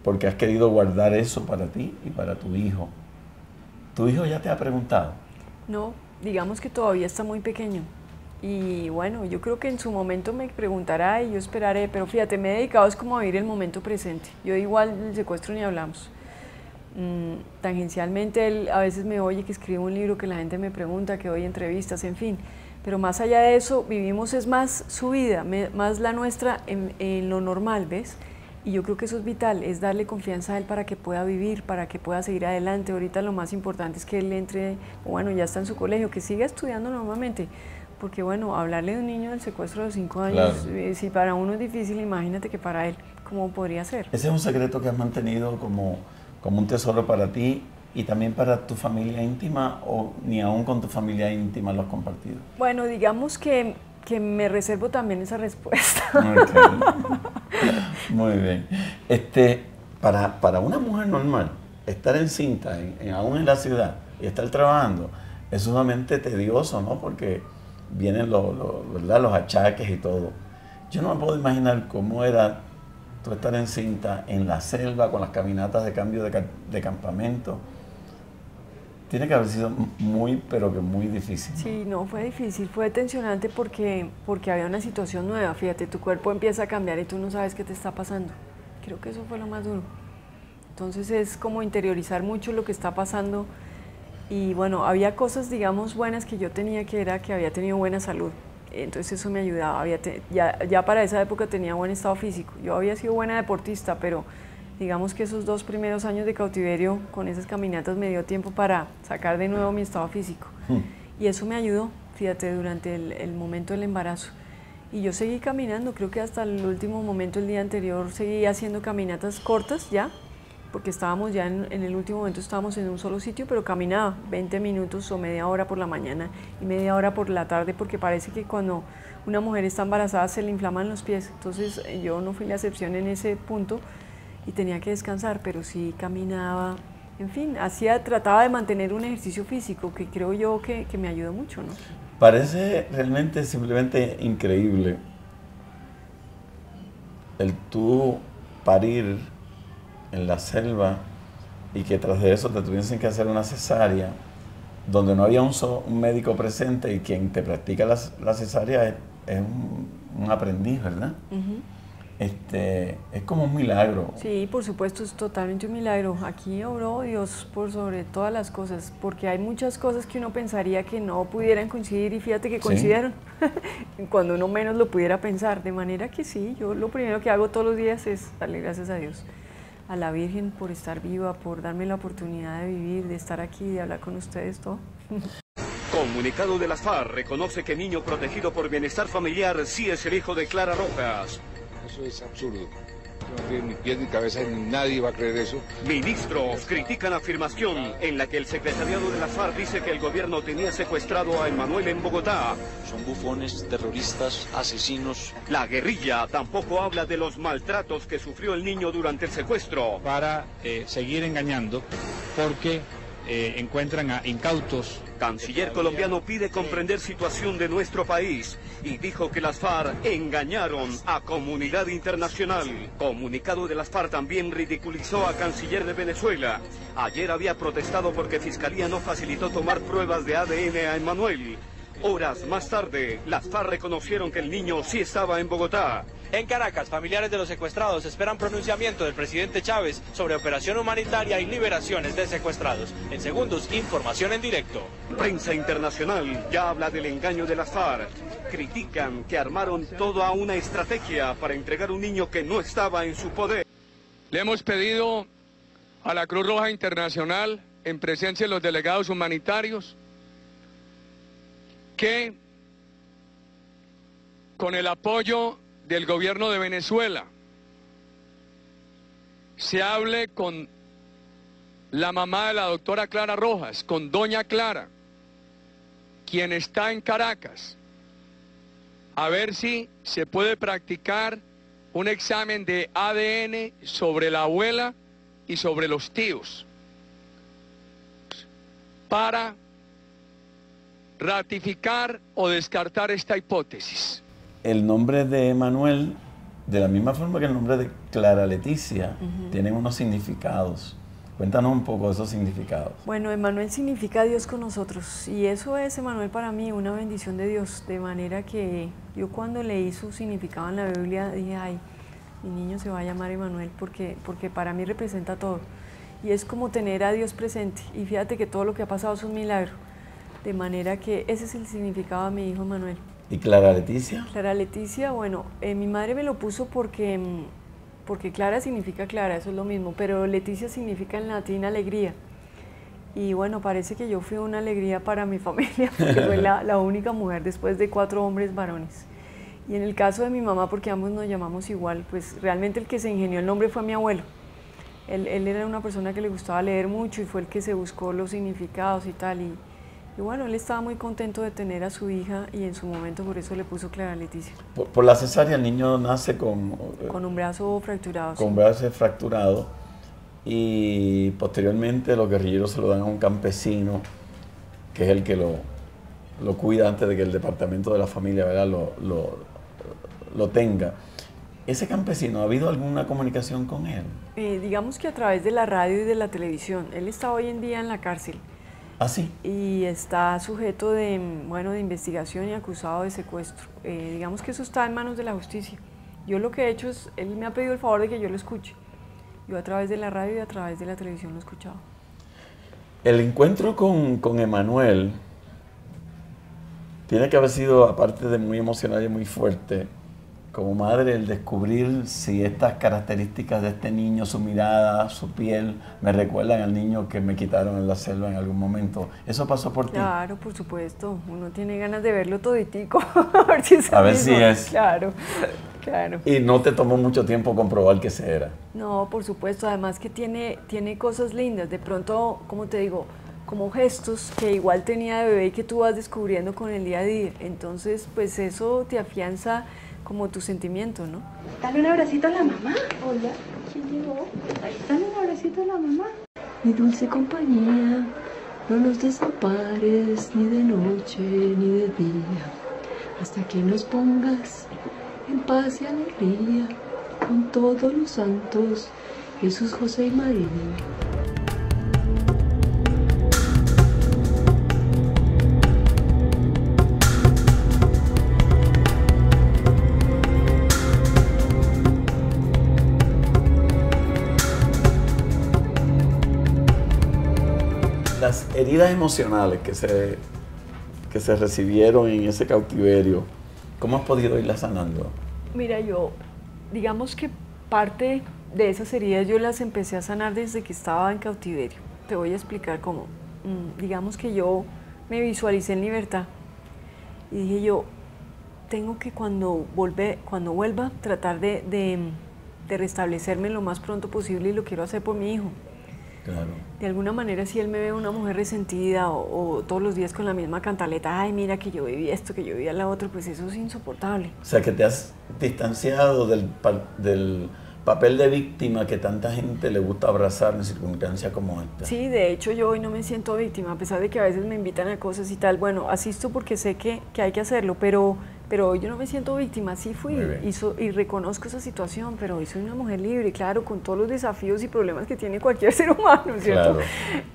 porque has querido guardar eso para ti y para tu hijo. ¿Tu hijo ya te ha preguntado? No, digamos que todavía está muy pequeño. Y bueno, yo creo que en su momento me preguntará y yo esperaré, pero fíjate, me he dedicado es como a vivir el momento presente. Yo igual del secuestro ni hablamos. Tangencialmente él a veces me oye que escribo un libro, que la gente me pregunta, que doy entrevistas, en fin. Pero más allá de eso, vivimos es más su vida, más la nuestra en lo normal, ¿ves? Y yo creo que eso es vital, es darle confianza a él para que pueda vivir, para que pueda seguir adelante. Ahorita lo más importante es que él entre, bueno, ya está en su colegio, que siga estudiando normalmente, porque bueno, hablarle de un niño del secuestro de 5 años, claro. Si para uno es difícil, imagínate que para él, ¿cómo podría ser? Ese es un secreto que has mantenido como un tesoro para ti y también para tu familia íntima, o ni aún con tu familia íntima lo has compartido. Bueno, digamos que me reservo también esa respuesta. Okay. Muy bien. Para una mujer normal, estar encinta, aún en la ciudad, y estar trabajando, es sumamente tedioso, ¿no? Porque vienen ¿verdad? Los achaques y todo. Yo no me puedo imaginar cómo era tú estar encinta en la selva con las caminatas de cambio de campamento. Tiene que haber sido muy, pero que muy difícil, ¿no? Sí, no, fue difícil, fue tensionante porque había una situación nueva. Fíjate, tu cuerpo empieza a cambiar y tú no sabes qué te está pasando. Creo que eso fue lo más duro. Entonces es como interiorizar mucho lo que está pasando. Y bueno, había cosas, digamos, buenas que yo tenía, que era que había tenido buena salud. Entonces eso me ayudaba. Ya para esa época tenía buen estado físico. Yo había sido buena deportista, pero digamos que esos 2 primeros años de cautiverio con esas caminatas me dio tiempo para sacar de nuevo mi estado físico. Y eso me ayudó, fíjate, durante el momento del embarazo. Y yo seguí caminando, creo que hasta el último momento, el día anterior, seguí haciendo caminatas cortas ya, porque estábamos ya en el último momento, estábamos en un solo sitio, pero caminaba 20 minutos o media hora por la mañana y media hora por la tarde, porque parece que cuando una mujer está embarazada se le inflaman los pies. Entonces yo no fui la excepción en ese punto y tenía que descansar, pero sí caminaba, en fin, trataba de mantener un ejercicio físico que creo yo que me ayudó mucho, ¿no? Parece realmente simplemente increíble el tú parir en la selva y que tras de eso te tuviesen que hacer una cesárea, donde no había un médico presente y quien te practica la cesárea es un aprendiz, ¿verdad? Es como un milagro. Sí, por supuesto, es totalmente un milagro. Aquí obró Dios por sobre todas las cosas, porque hay muchas cosas que uno pensaría que no pudieran coincidir y fíjate que coincidieron, ¿sí? Cuando uno menos lo pudiera pensar, de manera que sí, yo lo primero que hago todos los días es darle gracias a Dios, a la Virgen por estar viva, por darme la oportunidad de vivir, de estar aquí, de hablar con ustedes, todo. Comunicado de las FARC reconoce que niño protegido por bienestar familiar sí es el hijo de Clara Rojas. Eso es absurdo. No tiene ni pies ni cabeza, ni nadie va a creer eso. Ministros critican afirmación en la que el secretariado de las FARC dice que el gobierno tenía secuestrado a Emmanuel en Bogotá. Son bufones, terroristas, asesinos. La guerrilla tampoco habla de los maltratos que sufrió el niño durante el secuestro. Para seguir engañando, porque encuentran a incautos. Canciller colombiano pide comprender situación de nuestro país y dijo que las FARC engañaron a comunidad internacional. Comunicado de las FARC también ridiculizó a canciller de Venezuela. Ayer había protestado porque Fiscalía no facilitó tomar pruebas de ADN a Emmanuel. Horas más tarde, las FARC reconocieron que el niño sí estaba en Bogotá. En Caracas, familiares de los secuestrados esperan pronunciamiento del presidente Chávez sobre operación humanitaria y liberaciones de secuestrados. En segundos, información en directo. Prensa internacional ya habla del engaño de las FARC. Critican que armaron toda una estrategia para entregar un niño que no estaba en su poder. Le hemos pedido a la Cruz Roja Internacional, en presencia de los delegados humanitarios, que con el apoyo del gobierno de Venezuela se hable con la mamá de la doctora Clara Rojas, con doña Clara, quien está en Caracas, a ver si se puede practicar un examen de ADN sobre la abuela y sobre los tíos para ratificar o descartar esta hipótesis. El nombre de Emmanuel, de la misma forma que el nombre de Clara Leticia, tienen unos significados. Cuéntanos un poco de esos significados. Bueno, Emmanuel significa Dios con nosotros, y eso es, Emmanuel, para mí una bendición de Dios, de manera que yo cuando leí su significado en la Biblia dije, ay, mi niño se va a llamar Emmanuel porque para mí representa todo, y es como tener a Dios presente, y fíjate que todo lo que ha pasado es un milagro, de manera que ese es el significado de mi hijo Emmanuel. ¿Y Clara Leticia? Clara Leticia, bueno, mi madre me lo puso porque Clara significa Clara, eso es lo mismo, pero Leticia significa en latín alegría. Y bueno, parece que yo fui una alegría para mi familia, porque soy la única mujer después de 4 hombres varones. Y en el caso de mi mamá, porque ambos nos llamamos igual, pues realmente el que se ingenió el nombre fue mi abuelo. Él era una persona que le gustaba leer mucho y fue el que se buscó los significados y tal. Y bueno, él estaba muy contento de tener a su hija y en su momento por eso le puso Clara Leticia. Por la cesárea el niño nace con un brazo fracturado. Con un brazo fracturado y posteriormente los guerrilleros se lo dan a un campesino que es el que lo cuida antes de que el departamento de la familia, ¿verdad?, lo tenga. ¿Ese campesino, ha habido alguna comunicación con él? Digamos que a través de la radio y de la televisión. Él está hoy en día en la cárcel. ¿Ah, sí? Y está sujeto de investigación y acusado de secuestro. Digamos que eso está en manos de la justicia. Yo lo que he hecho es, él me ha pedido el favor de que yo lo escuche. Yo a través de la radio y a través de la televisión lo he escuchado. El encuentro con Emanuel tiene que haber sido, aparte de muy emocional y muy fuerte, como madre, el descubrir si estas características de este niño, su mirada, su piel, me recuerdan al niño que me quitaron en la selva en algún momento. ¿Eso pasó por ti? Claro, por supuesto. Uno tiene ganas de verlo toditico, a ver si es. A ver si es. Claro, claro. Y no te tomó mucho tiempo comprobar que se era. No, por supuesto. Además que tiene cosas lindas. De pronto, como te digo, como gestos que igual tenía de bebé y que tú vas descubriendo con el día a día. Entonces, pues eso te afianza como tu sentimiento, ¿no? Dale un abracito a la mamá. Hola, ¿quién llegó? Dale un abracito a la mamá. Mi dulce compañía, no nos desampares ni de noche ni de día, hasta que nos pongas en paz y alegría, con todos los santos, Jesús, José y María. Las heridas emocionales que se recibieron en ese cautiverio, ¿cómo has podido irlas sanando? Mira, digamos que parte de esas heridas yo las empecé a sanar desde que estaba en cautiverio. Te voy a explicar cómo. Digamos que yo me visualicé en libertad y dije yo, tengo que cuando vuelva tratar de restablecerme lo más pronto posible y lo quiero hacer por mi hijo. Claro. De alguna manera, si él me ve una mujer resentida o todos los días con la misma cantaleta, ay, mira que yo viví esto, que yo viví la otra, pues eso es insoportable. O sea, que te has distanciado del papel de víctima que tanta gente le gusta abrazar en circunstancias como esta. Sí, de hecho yo hoy no me siento víctima, a pesar de que a veces me invitan a cosas y tal. Bueno, asisto porque sé que hay que hacerlo, pero hoy yo no me siento víctima, sí fui y reconozco esa situación, pero hoy soy una mujer libre, claro, con todos los desafíos y problemas que tiene cualquier ser humano, ¿cierto? Claro.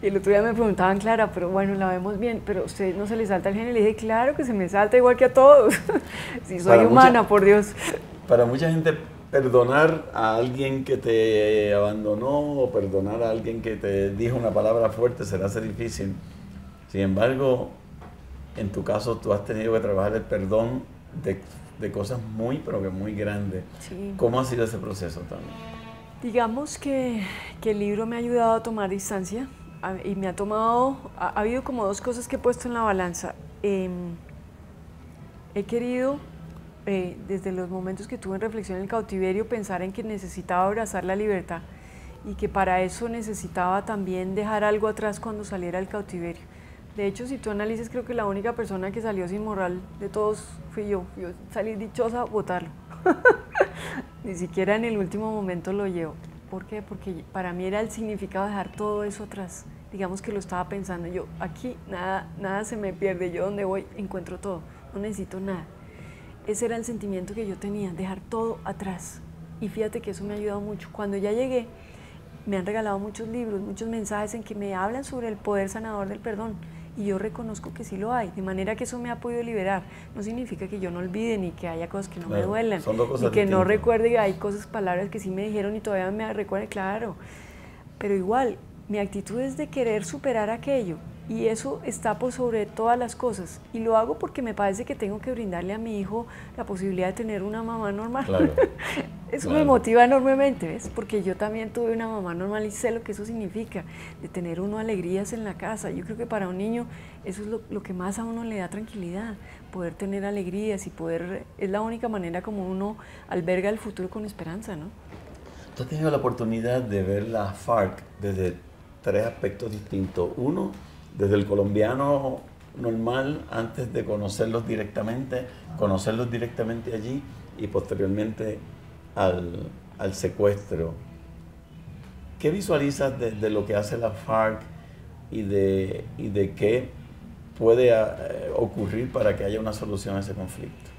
Y el otro día me preguntaban, Clara, pero bueno, la vemos bien, pero a usted no se le salta el genio. Le dije, claro que se me salta igual que a todos, si soy humana, por Dios. Para mucha gente, perdonar a alguien que te abandonó o perdonar a alguien que te dijo una palabra fuerte será ser difícil. Sin embargo, en tu caso tú has tenido que trabajar el perdón de cosas muy, pero que muy grandes. Sí. ¿Cómo ha sido ese proceso también? Digamos que el libro me ha ayudado a tomar distancia y me ha habido como 2 cosas que he puesto en la balanza. He querido, desde los momentos que tuve en reflexión en el cautiverio, pensar en que necesitaba abrazar la libertad y que para eso necesitaba también dejar algo atrás cuando saliera del cautiverio. De hecho, si tú analizas, creo que la única persona que salió sin moral de todos fui yo. Yo salí dichosa a botarlo. Ni siquiera en el último momento lo llevo. ¿Por qué? Porque para mí era el significado de dejar todo eso atrás. Digamos que lo estaba pensando yo, aquí nada se me pierde, yo donde voy encuentro todo, no necesito nada. Ese era el sentimiento que yo tenía, dejar todo atrás. Y fíjate que eso me ha ayudado mucho. Cuando ya llegué, me han regalado muchos libros, muchos mensajes en que me hablan sobre el poder sanador del perdón. Y yo reconozco que sí lo hay, de manera que eso me ha podido liberar. No significa que yo no olvide ni que haya cosas que no me duelan, son 2 cosas ni que distintas. No recuerde que hay palabras que sí me dijeron y todavía me recuerden, claro. Pero igual, mi actitud es de querer superar aquello y eso está por sobre todas las cosas. Y lo hago porque me parece que tengo que brindarle a mi hijo la posibilidad de tener una mamá normal. Claro. Eso me motiva enormemente, ¿ves? Porque yo también tuve una mamá normal y sé lo que eso significa, de tener uno alegrías en la casa. Yo creo que para un niño eso es lo que más a uno le da tranquilidad, poder tener alegrías y poder, es la única manera como uno alberga el futuro con esperanza, ¿no? Tú has tenido la oportunidad de ver la FARC desde 3 aspectos distintos. Uno, desde el colombiano normal, antes de conocerlos directamente allí y posteriormente al secuestro. ¿Qué visualizas de lo que hace la FARC y de qué puede ocurrir para que haya una solución a ese conflicto?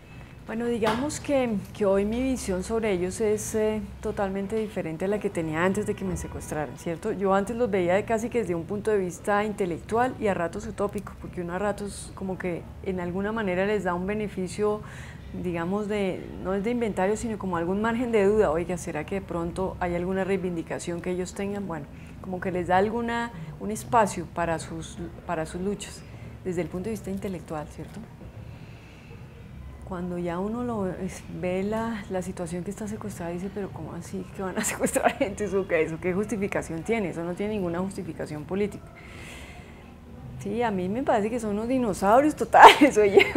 Bueno, digamos que hoy mi visión sobre ellos es totalmente diferente a la que tenía antes de que me secuestraran, ¿cierto? Yo antes los veía casi que desde un punto de vista intelectual y a ratos utópico, porque uno a ratos como que en alguna manera les da un beneficio, digamos, no es de inventario, sino como algún margen de duda. Oiga, ¿será que de pronto hay alguna reivindicación que ellos tengan? Bueno, como que les da un espacio para sus luchas, desde el punto de vista intelectual, ¿cierto? Cuando ya uno ve la situación que está secuestrada, dice, pero ¿cómo así que van a secuestrar gente? ¿Eso qué justificación tiene? Eso no tiene ninguna justificación política. Sí, a mí me parece que son unos dinosaurios totales, oye.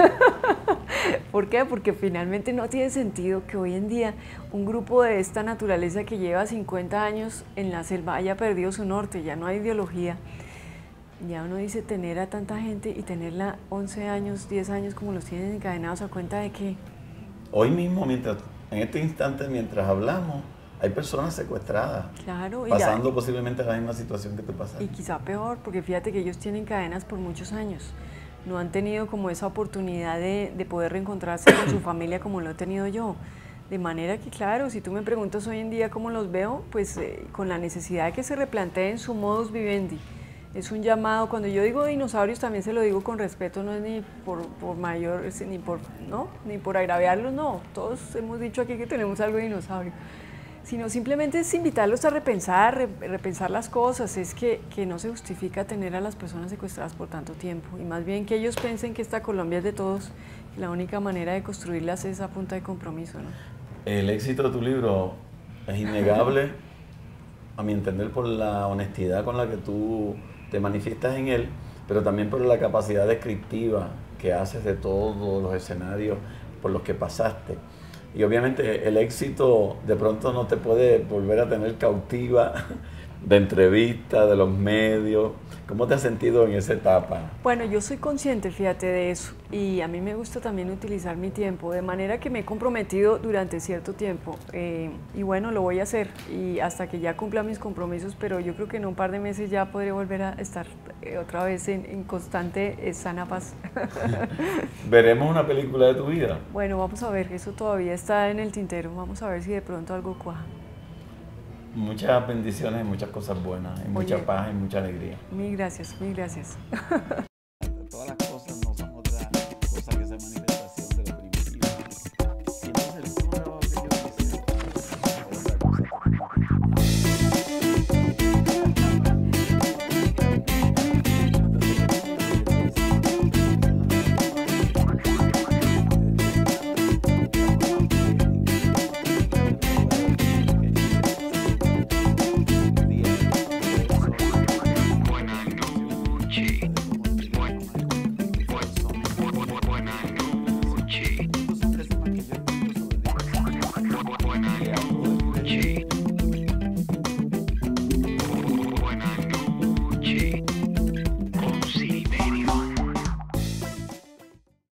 ¿Por qué? Porque finalmente no tiene sentido que hoy en día un grupo de esta naturaleza que lleva 50 años en la selva haya perdido su norte, ya no hay ideología. Ya uno dice tener a tanta gente y tenerla 11 años, 10 años como los tienen encadenados, ¿a cuenta de qué? Hoy mismo, en este instante, mientras hablamos, hay personas secuestradas, claro, pasando posiblemente la misma situación que te pasa. Y quizá peor, porque fíjate que ellos tienen cadenas por muchos años. No han tenido como esa oportunidad de poder reencontrarse con su familia como lo he tenido yo. De manera que, claro, si tú me preguntas hoy en día cómo los veo, pues con la necesidad de que se replanteen su modus vivendi. Es un llamado, cuando yo digo dinosaurios también se lo digo con respeto, no es ni por mayor, ni por agraviarlos, no. Todos hemos dicho aquí que tenemos algo de dinosaurio. Sino simplemente es invitarlos a repensar las cosas, es que no se justifica tener a las personas secuestradas por tanto tiempo, y más bien que ellos piensen que esta Colombia es de todos, y la única manera de construirlas es a punta de compromiso, ¿no? El éxito de tu libro es innegable, a mi entender, por la honestidad con la que tú te manifiestas en él, pero también por la capacidad descriptiva que haces de todos los escenarios por los que pasaste. Y obviamente el éxito de pronto no te puede volver a tener cautiva de entrevistas, de los medios. ¿Cómo te has sentido en esa etapa? Bueno, yo soy consciente, fíjate, de eso, y a mí me gusta también utilizar mi tiempo, de manera que me he comprometido durante cierto tiempo, y bueno, lo voy a hacer, y hasta que ya cumpla mis compromisos, pero yo creo que en un par de meses ya podré volver a estar otra vez en constante sana paz. ¿Veremos una película de tu vida? Bueno, vamos a ver, eso todavía está en el tintero, vamos a ver si de pronto algo cuaja. Muchas bendiciones y muchas cosas buenas, y mucha paz y mucha alegría. Mil gracias, mil gracias. Todas las cosas no son otra cosa que esa manifestación de lo primitivo. Y entonces el último trabajo que yo hice otra cosa.